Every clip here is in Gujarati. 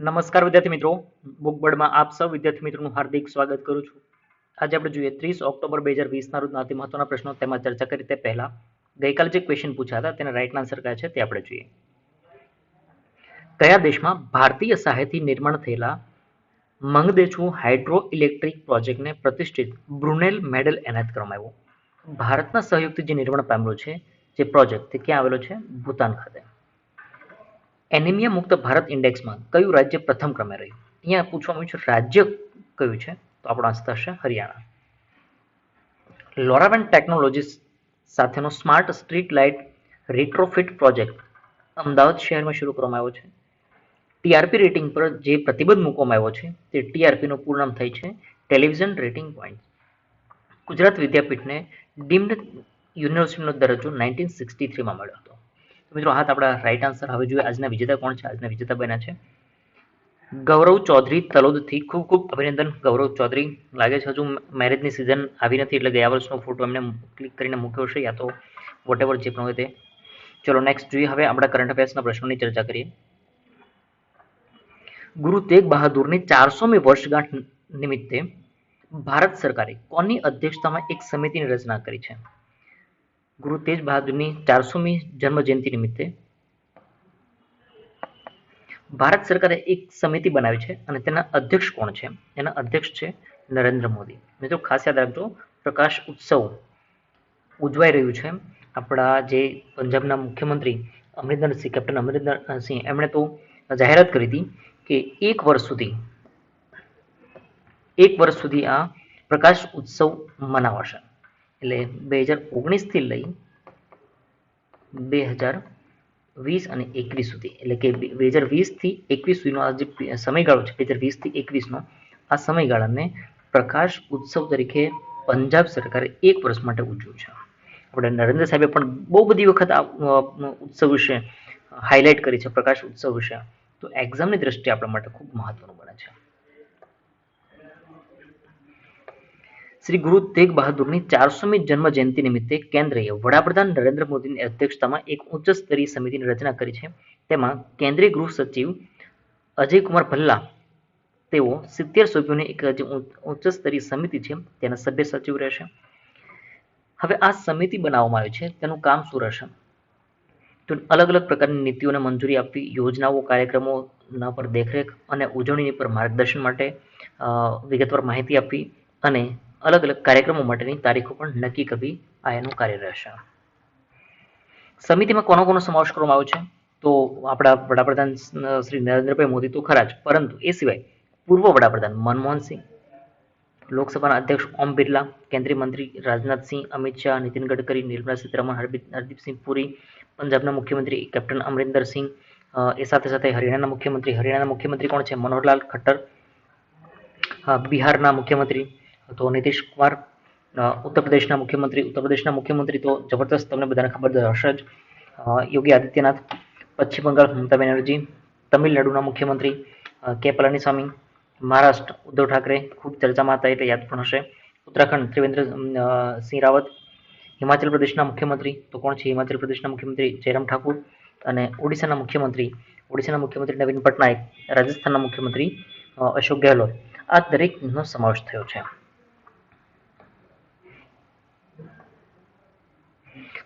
નમસ્કાર વિદ્યાર્થી મિત્રો, બુકબર્ડમાં આપ સૌ વિદ્યાર્થી મિત્રોનું હાર્દિક સ્વાગત કરું છું. આજે આપણે જોઈએ 30 ઓક્ટોબર 2020ના રોજના અતિ મહત્વના પ્રશ્નો તેમાં ચર્ચા કરી તે પહેલા ગઈકાલે જે ક્વેશ્ચન પૂછ્યા હતા તેના રાઈટ આન્સર કયા છે તે આપણે જોઈએ. કયા દેશમાં ભારતીય સહાયથી નિર્માણ થયેલા મંગદેચુ હાઇડ્રો ઇલેક્ટ્રિક પ્રોજેક્ટને પ્રતિષ્ઠિત બ્રુનેલ મેડલ એનાયત કરવામાં આવ્યો? ભારતના સહયોગથી જે નિર્માણ પામેલું છે જે પ્રોજેક્ટ તે ક્યાં આવેલો છે? ભૂતાન ખાતે. એનિમિયા મુક્ત ભારત ઇન્ડેક્સમાં કયું રાજ્ય પ્રથમ ક્રમે રહ્યું? અહીંયા પૂછવામાં આવ્યું છે રાજ્ય કયું છે, તો આપણો આન્સર થશે હરિયાણા. લોરાવેન ટેકનોલોજીસ સાથેનો smart street light retrofit project Ahmedabad શહેરમાં શરૂ કરવામાં આવ્યો છે. ટીઆરપી રેટિંગ પર જે પ્રતિબંધ મૂકવામાં આવ્યો છે તે ટીઆરપીનું પૂરું નામ થાય છે ટેલિવિઝન રેટિંગ પોઈન્ટ. ગુજરાત વિદ્યાપીઠને ડીમ્ડ યુનિવર્સિટીનો દરજ્જો 1963માં મળ્યો હતો. મિત્રો હાથ આપણા રાઈટ આન્સર. હવે જોઈએ આજના વિજેતા કોણ છે. આજના વિજેતા બન્યા છે ગૌરવ ચૌધરી તલોદથી. ખૂબ ખૂબ અભિનંદન ગૌરવ ચૌધરી. લાગે છે હજુ મેરેજની સિઝન આવી નથી એટલે ગયા વર્ષનો ફોટો એમને ક્લિક કરીને મૂક્યો છે યા તો વોટેવર જે પણ હોય તે. ચલો નેક્સ્ટ જોઈએ. હવે આપણા કરંટ અફેર્સના પ્રશ્નોની ચર્ચા કરીએ. ગુરુ તેગ બહાદુરની 400મી વર્ષગાંઠ નિમિત્તે ભારત સરકારે કોની અધ્યક્ષતામાં એક સમિતિની રચના કરી છે? ગુરુ તેજ બહાદુરની 400મી જન્મ જયંતિ નિમિત્તે ભારત સરકારે એક સમિતિ બનાવી છે અને તેના અધ્યક્ષ કોણ છે? એના અધ્યક્ષ છે નરેન્દ્ર મોદી. મિત્રો ખાસ યાદ રાખજો, પ્રકાશ ઉત્સવ ઉજવાઈ રહ્યું છે. આપણા જે પંજાબના મુખ્યમંત્રી અમરિંદરસિંહ, કેપ્ટન અમરિંદરસિંહ, એમણે તો જાહેરાત કરી હતી કે એક વર્ષ સુધી આ પ્રકાશ ઉત્સવ મનાવાશે. એટલે 2019થી લઈ 2020 અને 21 સુધી, એટલે કે 2020થી 21 સુધીનો આ જે સમયગાળો છે, 2020થી 21નો આ સમયગાળાને પ્રકાશ ઉત્સવ તરીકે પંજાબ સરકારે એક વર્ષ માટે ઉજવ્યું છે. આપણે નરેન્દ્ર સાહેબે પણ બહુ બધી વખત આ ઉત્સવ વિશે હાઇલાઇટ કરી છે, પ્રકાશ ઉત્સવ વિશે. તો એક્ઝામની દ્રષ્ટિએ આપણા માટે ખૂબ મહત્વનું બને છે. શ્રી ગુરુ તેગ બહાદુરની 400મી જન્મ જયંતિ નિમિત્તે કેન્દ્રએ વડાપ્રધાન નરેન્દ્ર મોદીની અધ્યક્ષતામાં એક ઉચ્ચ સ્તરીય સમિતિની રચના કરી છે. તેમાં કેન્દ્રીય ગૃહ સચિવ અજયકુમાર ભલ્લા તેઓ 70 સભ્યોની એક ઉચ્ચ સ્તરીય સમિતિ છે તેના સભ્ય સચિવ રહેશે. હવે આ સમિતિ બનાવવામાં આવી છે તેનું કામ શું રહેશે? તો અલગ અલગ પ્રકારની નીતિઓને મંજૂરી આપવી, યોજનાઓ કાર્યક્રમોના પર દેખરેખ અને ઉજવણી પર માર્ગદર્શન માટે વિગતવાર માહિતી આપવી અને અલગ અલગ કાર્યક્રમો માટેની તારીખો પણ નક્કી કરવી આ એનું કાર્ય રહેશે. સમિતિમાં કોનો કોનો સમાવેશ કરવામાં આવ્યો છે? તો આપણા વડાપ્રધાન શ્રી નરેન્દ્રભાઈ મોદી તો ખરા જ, પરંતુ એ સિવાય પૂર્વ વડાપ્રધાન મનમોહનસિંહ, લોકસભાના અધ્યક્ષ ઓમ બિરલા, કેન્દ્રીય મંત્રી રાજનાથસિંહ, અમિત શાહ, નીતિન ગડકરી, નિર્મલા સીતારમણ, હરદીપસિંહ પુરી, પંજાબના મુખ્યમંત્રી કેપ્ટન અમરિંદરસિંહ, એ સાથે સાથે હરિયાણાના મુખ્યમંત્રી કોણ છે? મનોહરલાલ ખટ્ટર, બિહારના મુખ્યમંત્રી તો નીતિશ કુમાર, ઉત્તર પ્રદેશના મુખ્યમંત્રી તો જબરદસ્ત, તમને બધાને ખબર હશે જ, યોગી આદિત્યનાથ, પશ્ચિમ બંગાળ મમતા બેનર્જી, તમિલનાડુના મુખ્યમંત્રી કે પલાનીસ્વામી, મહારાષ્ટ્ર ઉદ્ધવ ઠાકરે, ખૂબ ચર્ચામાં હતા એટલે યાદ પણ હશે, ઉત્તરાખંડ ત્રિવેન્દ્ર સિંહ રાવત, હિમાચલ પ્રદેશના મુખ્યમંત્રી તો કોણ છે? હિમાચલ પ્રદેશના મુખ્યમંત્રી જયરામ ઠાકુર, અને ઓડિશાના મુખ્યમંત્રી નવીન પટનાયક, રાજસ્થાનના મુખ્યમંત્રી અશોક ગેહલોત. આ દરેકનો સમાવેશ થયો છે.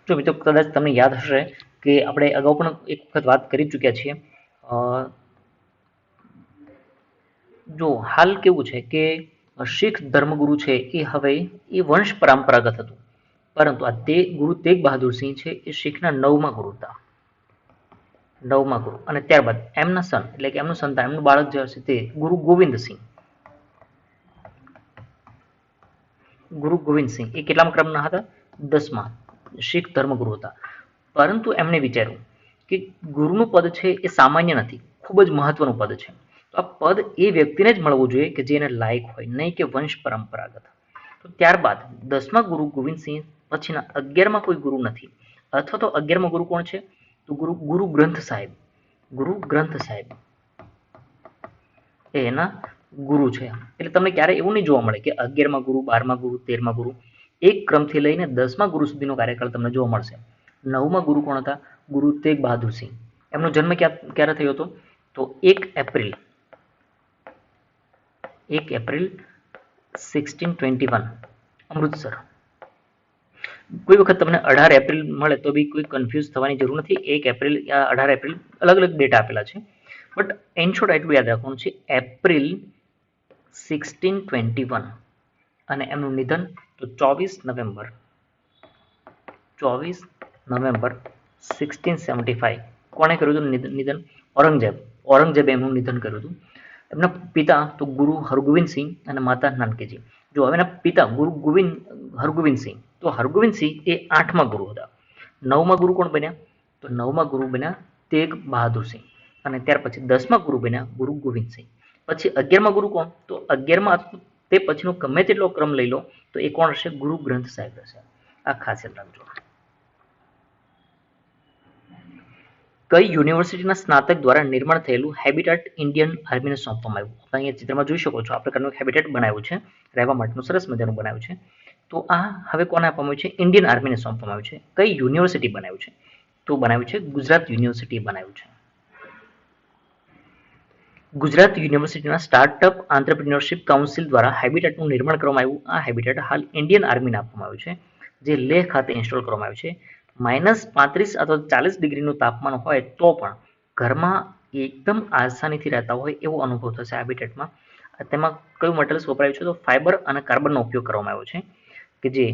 જો મિત્રો કદાચ તમને યાદ હશે કે આપણે અગાઉ પણ એક વખત વાત કરી ચૂક્યા છીએ. જો હાલ કેવું છે કે શીખ ધર્મગુરુ છે એ હવે એ વંશ પરંપરાગત હતું, પરંતુ આ ગુરુ તેગ બહાદુર સિંહ છે એ શીખના 9મા ગુરુ હતા. 9મા ગુરુ. અને ત્યારબાદ એમના સન એટલે કે એમનું સંતાન, એમનું બાળક જે હશે તે ગુરુ ગોવિંદ સિંહ એ કેટલામા ક્રમના હતા? 10મા શીખ ધર્મગુરુ હતા. પરંતુ એમણે વિચાર્યું કે ગુરુનું પદ છે એ સામાન્ય નથી, ખૂબ જ મહત્વનું પદ છે. તો આ પદ એ વ્યક્તિને જ મળવું જોઈએ કે જે એને લાયક હોય, નહીં કે વંશ પરંપરાગત. તો ત્યારબાદ 10મા ગુરુ ગોવિંદસિંહ પછીના 11મા કોઈ ગુરુ નથી, અથવા તો 11મા ગુરુ કોણ છે? તો ગુરુ ગ્રંથ સાહેબ એ એના ગુરુ છે. એટલે તમને ક્યારે એવું નહીં જોવા મળે કે 11મા ગુરુ, 12મા ગુરુ, 13મા ગુરુ, એક ક્રમથી લઈને 10મા ગુરુ સુધીનો કાર્યકાળ તમને જોવા મળશે. 9મા ગુરુ કોણ હતા? ગુરુ તેગ બહાદુર સિંહ. એમનો જન્મ ક્યારે થયો હતો? તો 1 એપ્રિલ 1 એપ્રિલ 1621 અમૃતસર. કોઈ વખત તમને 18 એપ્રિલ મળે તો બી કોઈ કન્ફ્યુઝ થવાની જરૂર નથી. 1 એપ્રિલ યા 18 એપ્રિલ અલગ અલગ ડેટ આપેલા છે, બટ એન શોર્ટ એટલું યાદ રાખવાનું છે એપ્રિલ 1621 અને એમનું નિધન તો 24 નવેમ્બર 1675. કોણે કર્યું હતું નિધન? ઔરંગઝેબ એમનું નિધન કર્યું હતું. એમના પિતા તો ગુરુ હરગોવિંદસિંહ અને માતા નાનકીજી. જો હવે એના પિતા હરગોવિંદસિંહ, તો હરગોવિંદસિંહ એ 8મા ગુરુ હતા. 9મા ગુરુ કોણ બન્યા? તો 9મા ગુરુ બન્યા તેગ બહાદુરસિંહ અને ત્યાર પછી 10મા ગુરુ બન્યા ગુરુ ગોવિંદસિંહ. પછી 11મા ગુરુ કોણ? તો 11મા તે પછીનો ગમે તેટલો ક્રમ લઈ લો તો એ કોણ હશે? ગુરુ ગ્રંથ સાહેબ હશે. આ ખાસ યાદ રાખજો. કઈ યુનિવર્સિટીના સ્નાતક દ્વારા નિર્માણ થયેલું હેબિટાટ ઇન્ડિયન આર્મીને સોંપવામાં આવ્યું? અહીંયા ચિત્રમાં જોઈ શકો છો આ પ્રકારનું હેબિટાટ બનાવ્યું છે, રહેવા માટેનું સરસ મજાનું બનાવ્યું છે. તો આ હવે કોને આપવામાં આવ્યું છે? ઇન્ડિયન આર્મીને સોંપવામાં આવ્યું છે. કઈ યુનિવર્સિટી બનાવ્યું છે? તો બનાવ્યું છે ગુજરાત યુનિવર્સિટી બનાવ્યું છે. ગુજરાત યુનિવર્સિટીના સ્ટાર્ટઅપ આંત્રપ્રિન્યોરશિપ કાઉન્સિલ દ્વારા હેબિટાટનું નિર્માણ કરવામાં આવ્યું. આ હેબિટાટ હાલ ઇન્ડિયન આર્મીને આપવામાં આવ્યું છે, જે લેહ ખાતે ઇન્સ્ટોલ કરવામાં આવ્યું છે. -35 અથવા 40 ડિગ્રીનું તાપમાન હોય તો પણ ઘરમાં એકદમ આસાનીથી રહેતા હોય એવો અનુભવ થશે હેબિટેટમાં. તેમાં કયું મટીરિયલ્સ વપરાયું છે? તો ફાઇબર અને કાર્બનનો ઉપયોગ કરવામાં આવ્યો છે કે જે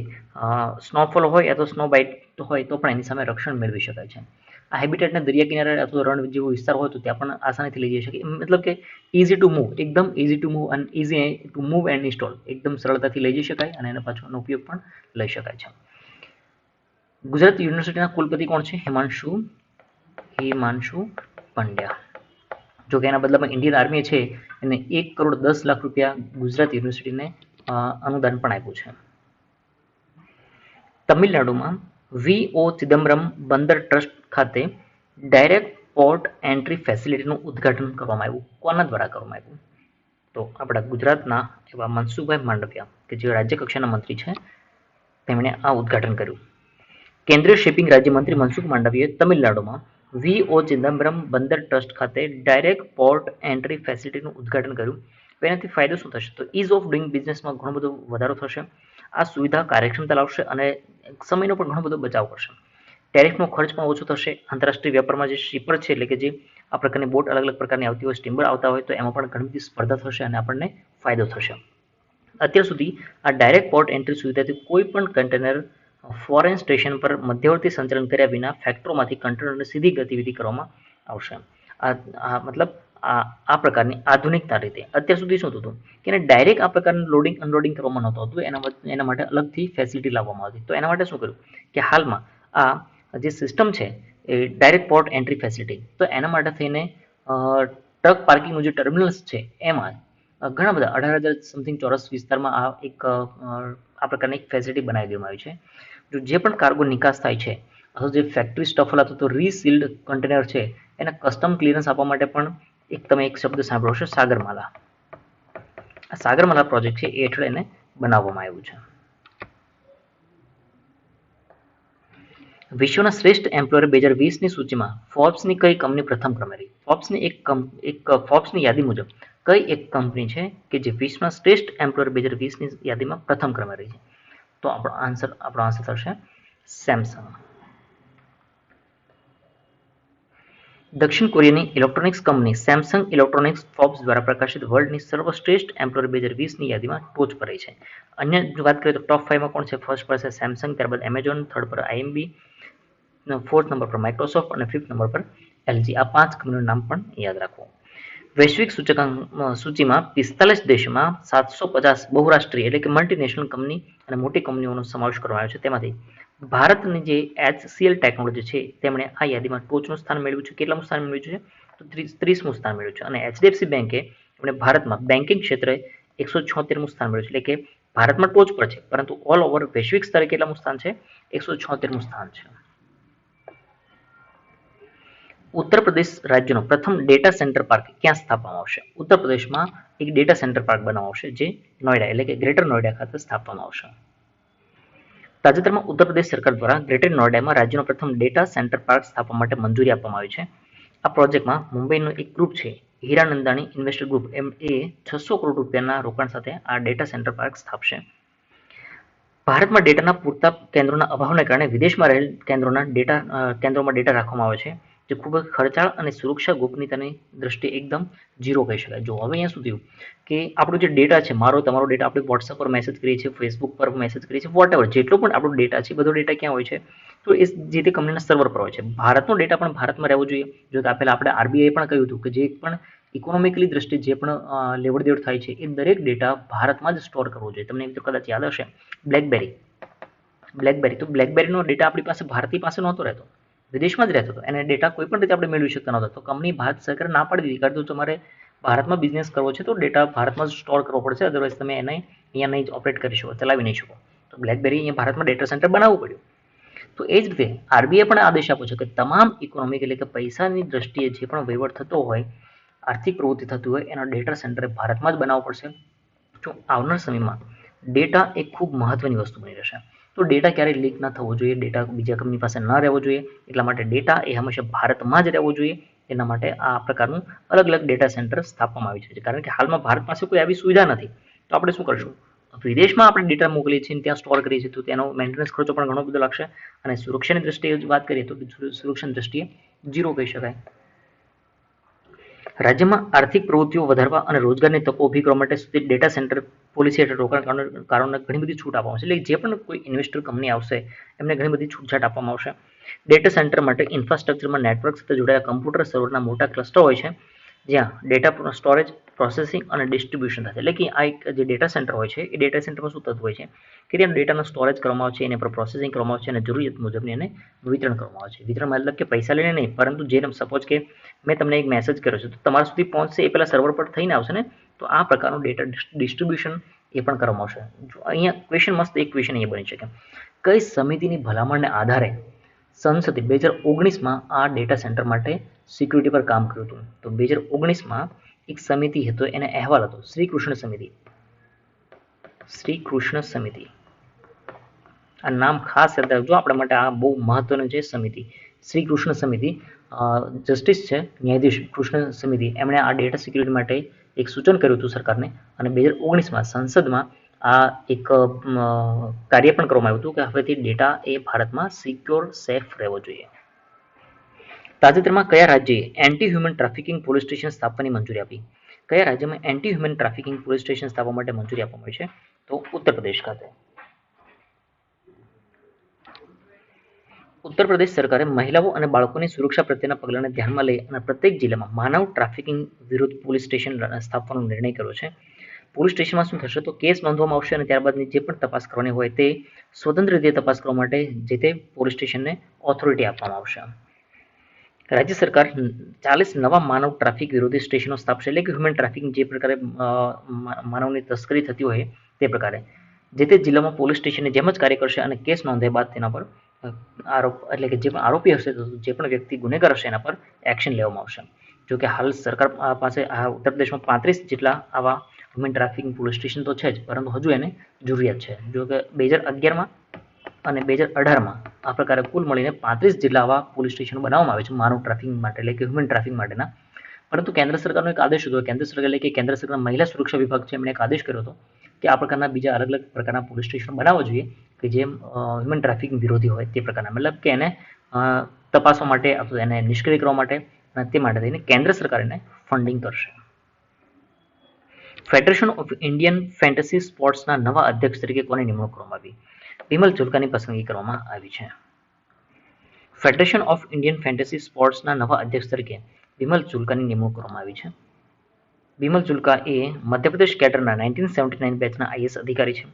સ્નોફોલ હોય અથવા સ્નો બાઇટ હોય તો પણ એની સામે રક્ષણ મેળવી શકાય છે. આ હેબિટેટને દરિયા કિનારે અથવા રણ જેવો વિસ્તાર હોય તો ત્યાં પણ આસાનીથી લઈ જઈ શકે, મતલબ કે ઇઝી ટુ મૂવ, એકદમ ઇઝી ટુ મૂવ અને easy to move and install, એકદમ સરળતાથી લઈ જઈ શકાય અને એના પાછળનો ઉપયોગ પણ લઈ શકાય છે. ગુજરાત યુનિવર્સિટીના કુલપતિ કોણ છે? હિમાંશુ પંડ્યા. જો કે એના બદલામાં ઇન્ડિયન આર્મી છે એને 1,10,00,000 રૂપિયા ગુજરાત યુનિવર્સિટીને અનુદાન પણ આપ્યું છે. તમિલનાડુમાં વી.ઓ. ચિદમ્બરમ બંદર ટ્રસ્ટ ખાતે ડાયરેક્ટ પોર્ટ એન્ટ્રી ફેસિલિટીનું ઉદ્ઘાટન કરવામાં આવ્યું. કોના દ્વારા કરવામાં આવ્યું? તો આપણા ગુજરાતના એવા મનસુખભાઈ માંડવિયા કે જે રાજ્ય કક્ષાના મંત્રી છે તેમણે આ ઉદ્ઘાટન કર્યું. કેન્દ્રીય શિપિંગ રાજ્યમંત્રી મનસુખ માંડવીયાએ તમિલનાડુમાં વી.ઓ. ચિદમ્બરમ બંદર ટ્રસ્ટ ખાતે ડાયરેક્ટ પોર્ટ એન્ટ્રી ફેસિલિટીનું ઉદ્ઘાટન કર્યું. એનાથી ફાયદો શું થશે? તો ઇઝ ઓફ ડુઈંગ બિઝનેસમાં ઘણો બધો વધારો થશે. આ સુવિધા કાર્યક્ષમતા લાવશે અને સમયનો પણ ઘણો બધો બચાવ કરશે. ટેરિફનો ખર્ચ પણ ઓછો થશે. આંતરરાષ્ટ્રીય વેપારમાં જે શિપર છે એટલે કે જે આ પ્રકારની બોટ અલગ અલગ પ્રકારની આવતી હોય, સ્ટીમર આવતા હોય તો એમાં પણ ઘણી બધી સ્પર્ધા થશે અને આપણને ફાયદો થશે. અત્યાર સુધી આ ડાયરેક્ટ પોર્ટ એન્ટ્રી સુવિધાથી કોઈ પણ કન્ટેનર ફોરેન સ્ટેશન પર મધ્યવર્તી સંચાલન કર્યા વિના ફેક્ટરીમાંથી કન્ટેનરને સીધી ગતિવિધિ કરવામાં આવશે. મતલબ આ પ્રકારની આધુનિકતા રીતે અત્યાર સુધી શું થતું કે એને ડાયરેક્ટ આ પ્રકારનું લોડિંગ અનલોડિંગ કરવામાં નહોતું આવતું, એના માટે અલગથી ફેસિલિટી લાવવામાં આવતી. તો એના માટે શું કર્યું કે હાલમાં આ જે સિસ્ટમ છે એ ડાયરેક્ટ પોર્ટ એન્ટ્રી ફેસિલિટી, તો એના માટે થઈને ટ્રક પાર્કિંગનું જે ટર્મિનલ્સ છે એમાં ઘણા બધા 18,000 સમથિંગ ચોરસ વિસ્તારમાં આ પ્રકારની એક ફેસિલિટી બનાવી દેવામાં આવી છે. જે પણ કાર્ગો નિકાસ થાય છે અથવા જે ફેક્ટરી સ્ટફલ અથવા તો રીસીલ્ડ કન્ટેનર છે એને કસ્ટમ ક્લિયરન્સ આપવા માટે પણ તમે એક શબ્દ સાંભળો છો, સાગરમાલા. આ સાગરમાલા પ્રોજેક્ટ છે એ હેઠળ એને બનાવવામાં આવ્યું છે. વિશ્વના શ્રેષ્ઠ એમ્પ્લોયર 2020ની સૂચિમાં ફોર્બ્સની કઈ કંપની પ્રથમ ક્રમે રહી? ફોર્બ્સની યાદી મુજબ કઈ એક કંપની છે કે જે વિશ્વના શ્રેષ્ઠ એમ્પ્લોયર 2020ની યાદીમાં પ્રથમ ક્રમે રહી છે? તો આપણો આન્સર થશે સેમસંગ. દક્ષિણ કોરિયાની ઇલેક્ટ્રોનિક્સ કંપની સેમસંગ ઇલેક્ટ્રોનિક્સ ફોર્બ્સ દ્વારા પ્રકાશિત વર્લ્ડની સર્વશ્રેષ્ઠ એમ્પ્લોયર 2020ની યાદીમાં ટોચ પર રહી છે. અન્ય વાત કરીએ તો ટોપ 5માં કોણ છે? ફર્સ્ટ પર છે સેમસંગ, ત્યારબાદ એમેઝોન, થર્ડ પર આઈએમબી, ફોર્થ નંબર પર માઇક્રોસોફ્ટ અને ફિફ્થ નંબર પર એલજી. આ 5 કંપનીનું નામ પણ યાદ રાખવું. વૈશ્વિક સૂચિમાં 45 દેશોમાં 750 બહુરાષ્ટ્રીય એટલે કે મલ્ટીનેશનલ કંપની અને મોટી કંપનીઓનો સમાવેશ કરવામાં આવ્યો છે. તેમાંથી ભારતની જે HCL ટેકનોલોજી છે તેમણે આ યાદીમાં ટોચનું સ્થાન મેળવ્યું છે. કેટલામું સ્થાન મેળવ્યું છે? તો 30મું સ્થાન મેળવ્યું છે. અને એચડીએફસી બેંકે એમણે ભારતમાં બેન્કિંગ ક્ષેત્રે 176મું સ્થાન મેળવ્યું છે. એટલે કે ભારતમાં ટોચ પર છે પરંતુ ઓલ ઓવર વૈશ્વિક સ્તરે કેટલામું સ્થાન છે? 176મું સ્થાન છે. ઉત્તર પ્રદેશ રાજ્યનો પ્રથમ ડેટા સેન્ટર પાર્ક ક્યાં સ્થાપવામાં આવશે? ઉત્તર પ્રદેશમાં એક ડેટા સેન્ટર પાર્ક બનાવવામાં આવશે જે નોઈડા એટલે કે ગ્રેટર નોઈડા ખાતે સ્થાપવામાં આવશે. તાજેતરમાં ઉત્તર પ્રદેશ સરકાર દ્વારા ગ્રેટર નોઈડામાં રાજ્યનો પ્રથમ ડેટા સેન્ટર પાર્ક સ્થાપવા માટે મંજૂરી આપવામાં આવી છે. આ પ્રોજેક્ટમાં મુંબઈનું એક ગ્રુપ છે હીરાનંદાણી ઇન્વેસ્ટર ગ્રુપ એ 600 કરોડ રૂપિયાના રોકાણ સાથે આ ડેટા સેન્ટર પાર્ક સ્થાપશે. ભારતમાં ડેટાના પૂરતા કેન્દ્રોના અભાવને કારણે વિદેશમાં રહેલ કેન્દ્રોમાં ડેટા રાખવામાં આવે છે, જે ખૂબ જ ખર્ચાળ અને સુરક્ષા ગોપનીયતાની દ્રષ્ટિએ એકદમ ઝીરો કહી શકાય. જો હવે અહીંયા શું થયું કે આપણો જે ડેટા છે, તમારો ડેટા આપણે વોટ્સઅપ પર મેસેજ કરીએ છીએ, ફેસબુક પર મેસેજ કરીએ છીએ, વોટ એવર જેટલો પણ આપણો ડેટા છે, બધો ડેટા ક્યાં હોય છે? તો એ જે તે કંપનીના સર્વર પર હોય છે. ભારતનો ડેટા પણ ભારતમાં રહેવો જોઈએ. જો કે પહેલા આપણે આરબીઆઈ પણ કહ્યું હતું કે જે પણ ઇકોનોમિકલી દ્રષ્ટિએ જે પણ લેવડ દેવડ થાય છે, એ દરેક ડેટા ભારતમાં જ સ્ટોર કરવો જોઈએ. તમને તો કદાચ યાદ હશે બ્લેકબેરી તો બ્લેકબેરીનો ડેટા આપણી પાસે ભારતીય પાસે નહોતો રહેતો, વિદેશમાં જ રહેતો હતો. એને ડેટા કોઈ પણ રીતે આપણે મેળવી શકતા નહોતા. તો કંપની ભારત સરકારે ના પાડી દીધી, કારણ કે તમારે ભારતમાં બિઝનેસ કરવો છે તો ડેટા ભારતમાં જ સ્ટોર કરવો પડશે, અદરવાઇઝ તમે એને અહીંયા નહીં ઓપરેટ કરી શકો, ચલાવી નહીં શકો. તો બ્લેકબેરી અહીંયા ભારતમાં ડેટા સેન્ટર બનાવવું પડ્યું. તો એ જ રીતે આરબીઆઈ પણ આદેશ આપ્યો છે કે તમામ ઇકોનોમિક એટલે કે પૈસાની દ્રષ્ટિએ જે પણ વહીવટ થતો હોય, આર્થિક પ્રવૃત્તિ થતી હોય, એનો ડેટા સેન્ટર ભારતમાં જ બનાવવો પડશે. જો આવનાર સમયમાં ડેટા એ ખૂબ મહત્વની વસ્તુ બની રહેશે. તો ડેટા ક્યારેય લીક ના થવો જોઈએ, ડેટા બીજા કંપની પાસે ન રહેવો જોઈએ. એટલા માટે ડેટા એ હંમેશા ભારતમાં જ રહેવો જોઈએ. એના માટે આ પ્રકારનું અલગ અલગ ડેટા સેન્ટર સ્થાપવામાં આવ્યું છે. કારણ કે હાલમાં ભારત પાસે કોઈ આવી સુવિધા નથી. તો આપણે શું કરશું? વિદેશમાં આપણે ડેટા મોકલીએ છીએ, ત્યાં સ્ટોર કરીએ છીએ, તો તેનો મેન્ટેનન્સ ખર્ચો પણ ઘણો બધો લાગશે. અને સુરક્ષાની દ્રષ્ટિએ વાત કરીએ તો સુરક્ષાની દ્રષ્ટિએ ઝીરો કહી શકાય. રાજ્યમાં આર્થિક પ્રવૃત્તિઓ વધારવા અને રોજગારની તકો ઊભી કરવા માટે સુધી ડેટા સેન્ટર પોલિસી હેઠળ રોકાણકારોને ઘણી બધી છૂટ આપવામાં આવશે. એટલે જે પણ કોઈ ઇન્વેસ્ટર કંપની આવશે એમને ઘણી બધી છૂટછાટ આપવામાં આવશે. ડેટા સેન્ટર માટે ઇન્ફ્રાસ્ટ્રક્ચરમાં નેટવર્ક સાથે જોડાયેલા કમ્પ્યુટર સર્વરના મોટા ક્લસ્ટર હોય છે, જ્યાં ડેટા સ્ટોરેજ, પ્રોસેસિંગ અને ડિસ્ટ્રીબ્યુશન થશે. એટલે કે આ એક જે ડેટા સેન્ટર હોય છે, એ ડેટા સેન્ટરમાં શું થતું હોય છે કે ત્યાં ડેટાનો સ્ટોરેજ કરવામાં આવે છે, એના પર પ્રોસેસિંગ કરવામાં આવે છે અને જરૂરિયાત મુજબની એને વિતરણ કરવામાં આવે છે. વિતરણ મતલબ કે પૈસા લઈને નહીં, પરંતુ જે સપોઝ કે મેં તમને એક મેસેજ કર્યો છે, તો તમારા સુધી પહોંચશે એ પહેલાં સર્વર પર થઈને આવશે ને, તો આ પ્રકારનું ડેટા ડિસ્ટ્રીબ્યુશન એ પણ કરવામાં આવશે. જો અહીંયા ક્વેશ્ચન મસ્ત એક ક્વેશ્ચન અહીંયા બની શકે, કઈ સમિતિની ભલામણને આધારે સંસદે 2019માં આ ડેટા સેન્ટર માટે સિક્યુરિટી પર કામ કર્યું હતું? તો 2019માં એક સમિતિ હતો, એને અહેવાલ હતો શ્રી કૃષ્ણ સમિતિ. આ નામ ખાસ યાદ રાખજો આપણા માટે, આ બહુ મહત્વનું છે. શ્રી કૃષ્ણ સમિતિ જસ્ટિસ છે, ન્યાયાધીશ કૃષ્ણ સમિતિ, એમણે આ ડેટા સિક્યુરિટી માટે એક સૂચન કર્યું હતું સરકારને. અને 2019માં સંસદમાં આ એક કાર્ય પણ કરવામાં આવ્યું હતું કે હવેથી ડેટા એ ભારતમાં સિક્યોર, સેફ રહેવો જોઈએ. તાજેતરમાં કયા રાજ્યએ anti human trafficking police station સ્થાપવાની મંજૂરી આપી? કયા રાજ્યમાં anti human trafficking police station સ્થાપવા માટે મંજૂરી આપવામાં આવી છે? તો ઉત્તર પ્રદેશ ખાતે. ઉત્તર પ્રદેશ સરકારે મહિલાઓ અને બાળકોની સુરક્ષા પ્રત્યેના પગલાંને ધ્યાનમાં લઈ અને પ્રત્યેક જિલ્લામાં માનવ ટ્રાફિકિંગ વિરુદ્ધ પોલીસ સ્ટેશન સ્થાપવાનો નિર્ણય કર્યો છે. પોલીસ સ્ટેશનમાં શું થશે? તો કેસ નોંધવામાં આવશે અને ત્યારબાદની જે પણ તપાસ કરવાની હોય તે સ્વતંત્ર રીતે તપાસ કરવા માટે જે તે પોલીસ સ્ટેશનને ઓથોરિટી આપવામાં આવશે. રાજ્ય સરકાર 40 નવા માનવ ટ્રાફિક વિરોધી સ્ટેશનો સ્થાપશે. એટલે કે હ્યુમન ટ્રાફિકિંગ જે પ્રકારે માનવની તસ્કરી થતી હોય તે પ્રકારે જે તે જિલ્લામાં પોલીસ સ્ટેશનની જેમ જ કાર્ય કરશે અને કેસ નોંધ્યા બાદ તેના પર એટલે કે જે પણ આરોપી હશે, જે પણ વ્યક્તિ ગુનેગાર હશે એના પર એક્શન લેવામાં આવશે. જો કે હાલ સરકાર પાસે આ ઉત્તર પ્રદેશમાં 35 જેટલા આવા હ્યુમન ટ્રાફિકિંગ પોલીસ સ્ટેશન તો છે જ, પરંતુ હજુ એને જરૂરિયાત છે. જો કે 2011માં અને 2018માં આ પ્રકારે કુલ મળીને 35 જેટલા આવા પોલીસ સ્ટેશનો બનાવવામાં આવે છે માનવ ટ્રાફિકિંગ માટે, એટલે કે હ્યુમન ટ્રાફિકિંગ માટેના. પરંતુ કેન્દ્ર સરકારનો એક આદેશ હતો, કેન્દ્ર સરકાર એટલે કે કેન્દ્ર સરકારના મહિલા સુરક્ષા વિભાગ છે, એમણે એક આદેશ કર્યો હતો કે આ પ્રકારના બીજા અલગ અલગ પ્રકારના પોલીસ સ્ટેશન બનાવવા જોઈએ કે જે હ્યુમન ટ્રાફિકિંગ વિરોધી હોય તે પ્રકારના, મતલબ કે એને તપાસવા માટે અથવા એને નિષ્ક્રિય કરવા માટે અને તે માટે થઈને કેન્દ્ર સરકાર એને ફંડિંગ કરશે. ફેડરેશન ઓફ ઇન્ડિયન ફેન્ટસી સ્પોર્ટ્સના નવા અધ્યક્ષ તરીકે કોની નિમણૂક કરવામાં આવી? બિમલ જુલ્કાની પસંદગી કરવામાં આવી છે. ફેડરેશન ઓફ ઇન્ડિયન ફેન્ટસી સ્પોર્ટ્સના નવા અધ્યક્ષ તરીકે બિમલ જુલ્કાની નિમણૂક કરવામાં આવી છે. બિમલ જુલ્કા એ મધ્યપ્રદેશ કેડરના 1979 બેચના આઈએસ અધિકારી છે.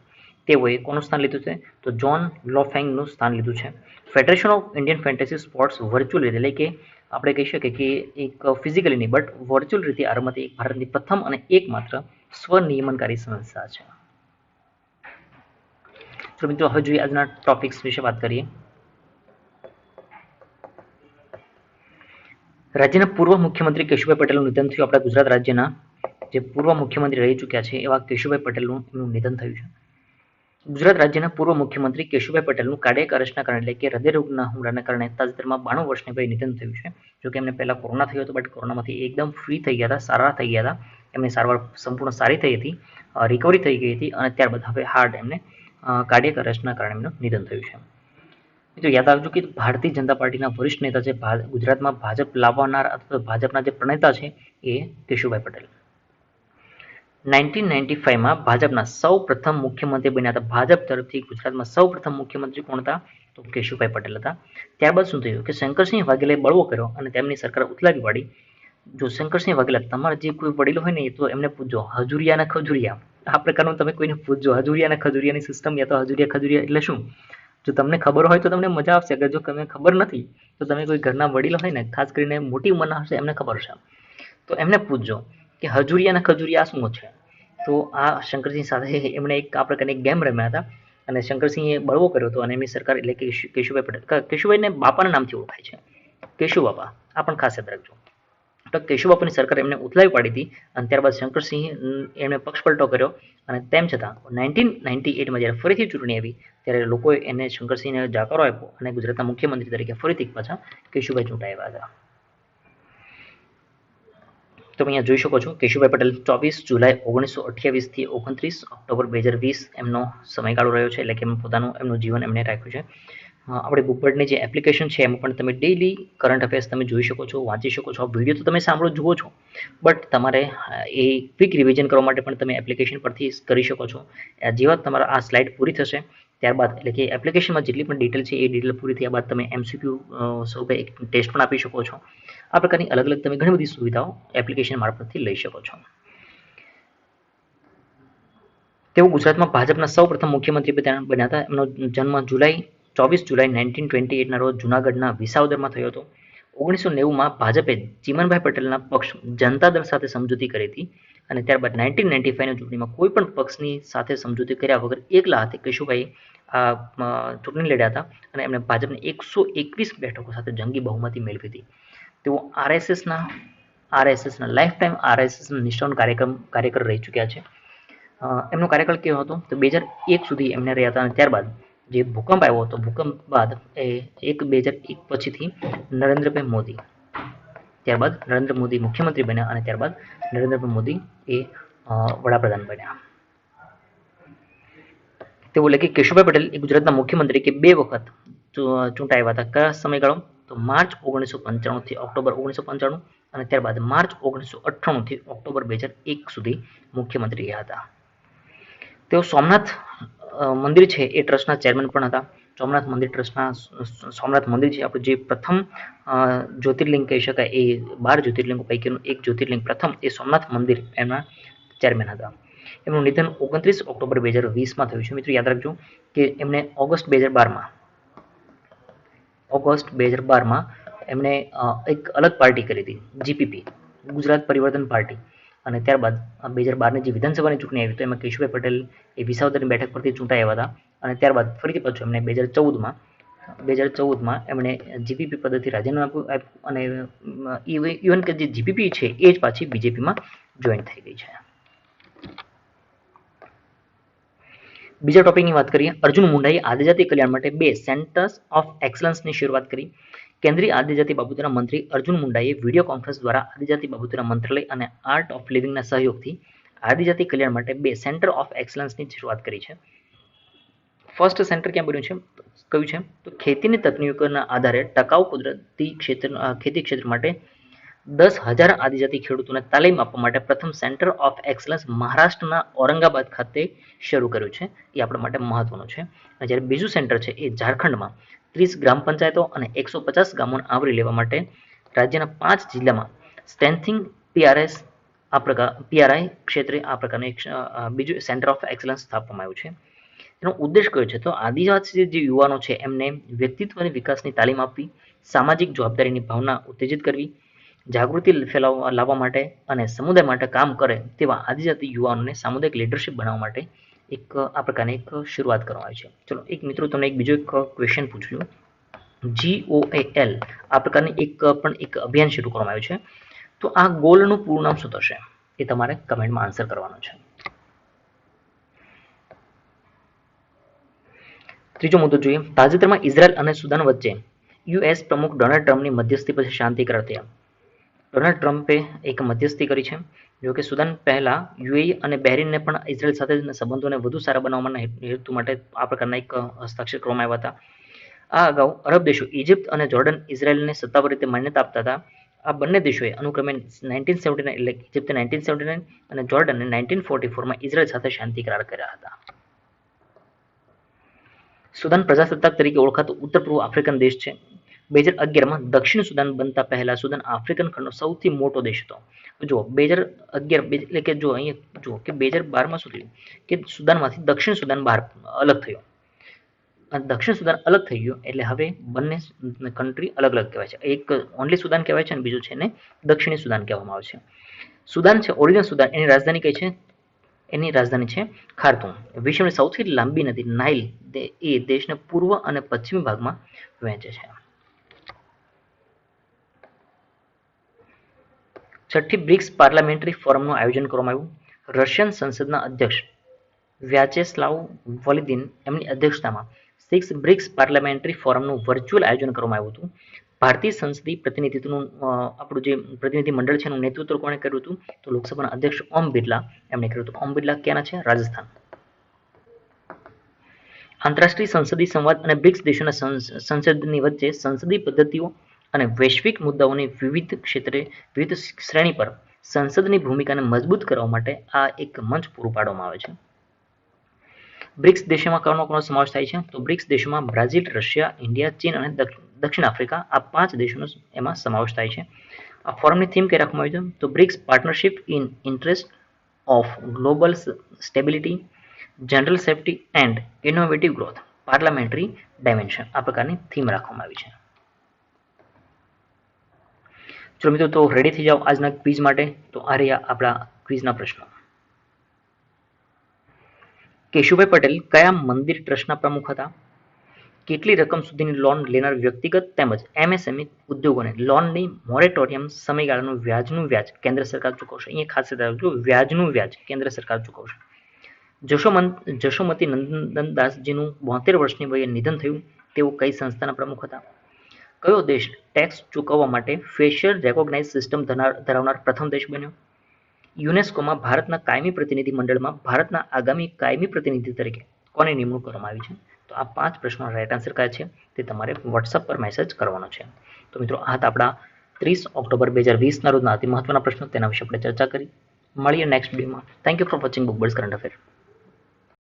તેઓએ કોનું સ્થાન લીધું છે? તો જોન લોફેંગનું સ્થાન લીધું છે. Federation of Indian fantasy sports virtual રીતે, એટલે કે આપણે કહી શકીએ કે એક ફિઝિકલી નહીં બટ વર્ચ્યુઅલ રીતે આ રમત એક ભારતની પ્રથમ અને એકમાત્ર સ્વનિયમનકારી સંસ્થા છે. તો મિત્રો હવે જોઈએ આજના ટોપિક્સ વિશે વાત કરીએ. રાજ્યના પૂર્વ મુખ્યમંત્રી કેશુભાઈ પટેલનું નિધન થયું. આપણા ગુજરાત રાજ્યના જે પૂર્વ મુખ્યમંત્રી રહી ચૂક્યા છે એવા કેશુભાઈ પટેલનું નિધન થયું છે. ગુજરાત રાજ્યના પૂર્વ મુખ્યમંત્રી કેશુભાઈ પટેલનું કાર્ડિયાક અરેસ્ટના કારણે એટલે કે હૃદયરોગના હુમલાના કારણે તાજેતરમાં 92 વર્ષની વયે નિધન થયું છે. જોકે એમને પહેલા કોરોના થયો હતો, બટ કોરોનામાંથી એકદમ ફ્રી થઈ ગયા હતા, સારા થઈ ગયા હતા. એમની સારવાર સંપૂર્ણ સારી થઈ હતી, રિકવરી થઈ ગઈ હતી અને ત્યારબાદ હવે હાર્ટ એમને કાર્ડિયાક અરેસ્ટના કારણે એમનું નિધન થયું છે. મિત્રો યાદ રાખજો કે ભારતીય જનતા પાર્ટીના વરિષ્ઠ નેતા છે, ગુજરાતમાં ભાજપ લાવનાર અથવા ભાજપના જે પ્રણેતા છે એ કેશુભાઈ પટેલ. 1995માં ભાજપના સૌ પ્રથમ મુખ્યમંત્રી બન્યા હતા. ભાજપ તરફથી ગુજરાતમાં સૌ પ્રથમ મુખ્યમંત્રી કોણ હતા? તો કેશુભાઈ પટેલ હતા. ત્યારબાદ શું થયું કે શંકરસિંહ વાઘેલાએ બળવો કર્યો અને તેમની સરકાર ઉથલાવી પાડી. જો શંકરસિંહ વાઘેલા, તમારા જે કોઈ વડીલો હોય ને એ તો એમને પૂછજો, હજુરિયા અને ખજુરિયા આ પ્રકારનું તમે કોઈને પૂછજો, હજુરિયા અને ખજુરિયાની સિસ્ટમ યા તો હજુરિયા ખજુરિયા એટલે શું? જો તમને ખબર હોય તો તમને મજા આવશે, અગર જો તમને ખબર નથી તો તમે કોઈ ઘરના વડીલો હોય ને, ખાસ કરીને મોટી ઉંમરના હશે, એમને ખબર છે તો એમને પૂછજો કે હજુરિયા અને ખજુરિયા શું છે. તો આ શંકરસિંહ સાથે એમણે એક આ પ્રકારની ગેમ રમ્યા હતા અને શંકરસિંહે બળવો કર્યો હતો અને એમની સરકાર એટલે કે કેશુભાઈ પટેલ, કેશુભાઈને બાપાના નામથી ઓળખાય છે, કેશુ બાપા, આ પણ ખાસ યાદ રાખજો. તો કેશુ બાપાની સરકાર એમને ઉથલાવી પાડી હતી અને ત્યારબાદ શંકરસિંહ એમણે પક્ષપલટો કર્યો અને તેમ છતાં 1998માં જ્યારે ફરીથી ચૂંટણી આવી ત્યારે લોકોએ એને શંકરસિંહને જાકારો આપ્યો અને ગુજરાતના મુખ્યમંત્રી તરીકે ફરીથી પાછા કેશુભાઈ ચૂંટાયા હતા. તમે અહીંયા જોઈ શકો છો કેશુભાઈ પટેલ 24 જુલાઈ 1928 થી 29 ઓક્ટોબર 2020 એમનો સમયગાળો રહ્યો છે, એટલે કે એમનું જીવન એમણે રાખ્યું છે. આપણે બુકબર્ડની જે એપ્લિકેશન છે એમાં પણ તમે ડેઇલી કરંટ અફેર્સ તમે જોઈ શકો છો, વાંચી શકો છો. વિડીયો તો તમે સાંભળો જુઓ છો, બટ તમારે એ ક્વિક રિવિઝન કરવા માટે પણ તમે એપ્લિકેશન પરથી કરી શકો છો. જેવા તમારા આ સ્લાઇડ પૂરી થશે ત્યારબાદ એટલે કે એપ્લિકેશનમાં જેટલી પણ ડિટેલ છે એ ડિટેલ પૂરી થયા બાદ તમે MCQ સ્વરૂપે એક ટેસ્ટ પણ આપી શકો છો. આ પ્રકારની અલગ અલગ તમે ઘણી બધી સુવિધાઓ એપ્લિકેશન મારફતથી લઈ શકો છો. તેઓ ગુજરાતમાં ભાજપના સૌ પ્રથમ મુખ્યમંત્રી બન્યા હતા. એમનો જન્મ 24 જુલાઈ 1928ના રોજ જૂનાગઢના વિસાવદરમાં થયો હતો. 1990માં ભાજપે ચીમનભાઈ પટેલના પક્ષ જનતા દળ સાથે સમજૂતી કરી હતી અને ત્યારબાદ 1995ની ચૂંટણીમાં કોઈ પણ પક્ષની સાથે સમજૂતી કર્યા વગર એકલા હાથે કેશુભાઈ ચૂંટણી લડ્યા હતા અને એમણે ભાજપને 121 બેઠકો સાથે જંગી બહુમતી મેળવી હતી. તેઓ આરએસએસના લાઈફ ટાઈમ આરએસએસના નિષ્ઠાવાન કાર્યકર રહી ચૂક્યા છે. એમનો કાર્યકાળ કેવો હતો તો 2001 સુધી એમને રહ્યા હતા અને ત્યારબાદ જે ભૂકંપ આવ્યો હતો, ભૂકંપ બાદ એ 2001 પછીથી નરેન્દ્રભાઈ મોદી, ત્યારબાદ નરેન્દ્ર મોદી મુખ્યમંત્રી બન્યા અને ત્યારબાદ નરેન્દ્રભાઈ મોદી એ વડાપ્રધાન બન્યા. તેઓ એટલે કે કેશુભાઈ પટેલ એ ગુજરાતના મુખ્યમંત્રી કે 2 વખત ચૂંટાયા હતા. કયા સમયગાળો તો માર્ચ 1995 થી ઓક્ટોબર 1995 અને ત્યારબાદ માર્ચ 1998 થી ઓક્ટોબર 2001 સુધી મુખ્યમંત્રી રહ્યા હતા. તેઓ સોમનાથ મંદિર છે એ ટ્રસ્ટના ચેરમેન પણ હતા. સોમનાથ મંદિર ટ્રસ્ટના સોમનાથ મંદિર છે આપણું જે પ્રથમ જ્યોતિર્લિંગ કહી શકાય, એ 12 જ્યોતિર્લિંગો પૈકીનું એક જ્યોતિર્લિંગ પ્રથમ એ સોમનાથ મંદિર એમના ચેરમેન હતા. એમનું નિધન 29 ઓક્ટોબર 2020માં થયું છે. મિત્રો યાદ રાખજો કે એમને ઓગસ્ટ 2012માં એમણે એક અલગ પાર્ટી કરી હતી, જીપીપી, ગુજરાત પરિવર્તન પાર્ટી, અને ત્યારબાદ 2012ની જે વિધાનસભાની ચૂંટણી આવી તો એમાં કેશુભાઈ પટેલ એ વિસાવદરની બેઠક પરથી ચૂંટાયા હતા અને ત્યારબાદ ફરીથી પાછું એમણે 2014માં એમણે જીપીપી પદેથી રાજીનામું આપ્યું અને ઇવન કે જે જીપીપી છે એ જ પાછી બીજેપીમાં જોઈન થઈ ગઈ છે. બીજા ટોપિકની વાત કરીએ. અર્જુન મુંડાએ આદિજાતિ કલ્યાણ માટે 2 સેન્ટર્સ ઓફ એક્સલન્સની શરૂઆત કરી. કેન્દ્રીય આદિજાતિ બાબતોના મંત્રી અર્જુન મુંડાએ વિડીયો કોન્ફરન્સ દ્વારા આદિજાતિ બાબતોના મંત્રાલય અને આર્ટ ઓફ લિવિંગના સહયોગથી આદિજાતિ કલ્યાણ માટે 2 સેન્ટર ઓફ એક્સલન્સની શરૂઆત કરી છે. ફર્સ્ટ સેન્ટર ક્યાં બન્યું છે, કયું છે તો ખેતીની તકનીકોના આધારે ટકાઉ કુદરતી ખેતી ક્ષેત્ર માટે 10,000 આદિજાતિ ખેડૂતોને તાલીમ આપવા માટે પ્રથમ સેન્ટર ઓફ એક્સલન્સ મહારાષ્ટ્રના ઔરંગાબાદ ખાતે શરૂ કર્યું છે. એ આપણા માટે મહત્વનું છે. અને જ્યારે બીજું સેન્ટર છે એ ઝારખંડમાં 30 ગ્રામ પંચાયતો અને 150 ગામોને આવરી લેવા માટે રાજ્યના 5 જિલ્લામાં સ્ટ્રેન્થિંગ પીઆરઆઈ ક્ષેત્રે આ પ્રકારનું એક બીજું સેન્ટર ઓફ એક્સલન્સ સ્થાપવામાં આવ્યું છે. એનો ઉદ્દેશ કયો છે તો આદિવાસી જે યુવાનો છે એમને વ્યક્તિત્વની વિકાસની તાલીમ આપવી, સામાજિક જવાબદારીની ભાવના ઉત્તેજિત કરવી, જાગૃતિ લાવવા માટે અને સમુદાય માટે કામ કરે તેવા આદિજાતિ યુવાનોને સામુદાયિક લીડરશિપ બનાવવા માટે એક આ પ્રકારની એક શરૂઆત કરવામાં આવી છે. ચલો એક મિત્રો તમને એક બીજો એક ક્વેશ્ચન પૂછ્યું. GOAL આ પ્રકારની એક અભિયાન શરૂ કરવામાં આવ્યું છે. તો આ ગોલનું પૂરું નામ શું થશે એ તમારે કમેન્ટમાં આન્સર કરવાનો છે. ત્રીજો મુદ્દો જોઈએ, તાજેતરમાં ઇઝરાયલ અને સુદાન વચ્ચે યુએસ પ્રમુખ ડોનાલ્ડ ટ્રમ્પની મધ્યસ્થી પછી શાંતિ કરાર થયા. ડોનાલ્ડ ટ્રમ્પે એક મધ્યસ્થી કરી છે. જો કે સુદાન પહેલા યુએઈ અને બહેરીનને પણ ઇઝરાયલ સાથે સંબંધોને વધુ સારા બનાવવાના હેતુ માટે આ પ્રકારના એક હસ્તાક્ષર કરવામાં આવ્યા હતા. આ અગાઉ અરબ દેશો ઇજિપ્ત અને જોર્ડન ઇઝરાયલને સત્તાવાર રીતે માન્યતા આપતા હતા. આ બંને દેશોએ અનુક્રમે 1979 એટલે ઇજિપ્તે 1979 અને જોર્ડને 1944માં ઇઝરાયલ સાથે શાંતિ કરાર કર્યા હતા. સુદાન પ્રજાસત્તાક તરીકે ઓળખાતો ઉત્તર પૂર્વ આફ્રિકન દેશ છે. 2011માં દક્ષિણ સુદાન બનતા પહેલા સુદાન આફ્રિકન ખંડનો સૌથી મોટો દેશ હતો. જો 2011 એટલે કે જો અહીંયા જુઓ કે 2012માં શું થયું કે સુદાનમાંથી દક્ષિણ સુદાન બહાર અલગ થયો. અને દક્ષિણ સુદાન અલગ થઈ ગયો એટલે હવે બંને કન્ટ્રી અલગ અલગ કહેવાય છે. એક ઓનલી સુદાન કહેવાય છે અને બીજું છે ને દક્ષિણી સુદાન કહેવામાં આવે છે. સુદાન છે ઓરિજિનલ સુદાન, એની રાજધાની કઈ છે? એની રાજધાની છે ખાર્તુમ. વિશ્વની સૌથી લાંબી નદી નાઇલ એ દેશને પૂર્વ અને પશ્ચિમી ભાગમાં વહેંચે છે. છઠ્ઠી બ્રિક્સ પાર્લામેન્ટરી ફોરમનું આયોજન કરવામાં આવ્યું. રશિયન સંસદના અધ્યક્ષ વ્યાચેસ્લાવ વોલિદિન એમની અધ્યક્ષતામાં બ્રિક્સ પાર્લામેન્ટરી ફોરમનું વર્ચ્યુઅલ આયોજન કરવામાં આવ્યું હતું. ભારતીય સંસદીય પ્રતિનિધિત્વનું આપણું જે પ્રતિનિધિ મંડળ છે એનું નેતૃત્વ કોણે કર્યું હતું? તો લોકસભાના અધ્યક્ષ ઓમ બિરલા એમણે કર્યું હતું. ઓમ બિરલા ક્યાંના છે? રાજસ્થાન. આંતરરાષ્ટ્રીય સંસદીય સંવાદ અને બ્રિક્સ દેશોના સંસદની વચ્ચે સંસદીય પદ્ધતિઓ અને વૈશ્વિક મુદ્દાઓની વિવિધ શ્રેણી પર સંસદની ભૂમિકાને મજબૂત કરવા માટે આ એક મંચ પૂરું પાડવામાં આવે છે. બ્રિક્સ દેશોમાં કોનો સમાવેશ થાય છે? તો બ્રિક્સ દેશોમાં બ્રાઝિલ, રશિયા, ઇન્ડિયા, ચીન અને દક્ષિણ આફ્રિકા આ 5 દેશોનો એમાં સમાવેશ થાય છે. આ ફોરમની થીમ કઈ રાખવામાં આવી છે? તો BRICS partnership in interest of global stability, general safety and innovative growth, parliamentary dimension, આ પ્રકારની થીમ રાખવામાં આવી છે. ચલો મિત્રો, તો રેડી થઈ જાઓ આજના ક્વિઝ માટે. તો આ રહ્યા આપણા ક્વિઝના પ્રશ્નો. કેશુભાઈ પટેલ કયા મંદિર ટ્રસ્ટના પ્રમુખ હતા? કેટલી રકમ સુધીની લોન લેનાર વ્યક્તિગત તેમજ એમએસએમઈ ઉદ્યોગોને લોનની મોરેટોરિયમ સમયગાળાનું વ્યાજ કેન્દ્ર સરકાર ચૂકવશે? અહીંયા ખાસ રાખજો, વ્યાજનું વ્યાજ કેન્દ્ર સરકાર ચૂકવશે. જશોમતી નંદનદાસજીનું 72 વર્ષની વયે નિધન થયું. તેઓ કઈ સંસ્થાના પ્રમુખ હતા? કયો દેશ ટેક્સ ચૂકવવા માટે ફેશિયલ રેકોગ્નાઇઝ સિસ્ટમ ધરાવનાર પ્રથમ દેશ બન્યો? યુનેસ્કોમાં ભારતના કાયમી પ્રતિનિધિ મંડળમાં ભારતના આગામી કાયમી પ્રતિનિધિ તરીકે કોની નિમણૂક કરવામાં આવી છે? તો આ 5 પ્રશ્નો રાઈટ આન્સર કયા છે તે તમારે વોટ્સઅપ પર મેસેજ કરવાનો છે. તો મિત્રો, આ હતા આપણા 30 ઓક્ટોબર 2020ના રોજના અતિ મહત્વના પ્રશ્નો. તેના વિશે આપણે ચર્ચા કરી. મળીએ નેક્સ્ટ વિડીયોમાં. Thank you for watching Bookbirds current affair.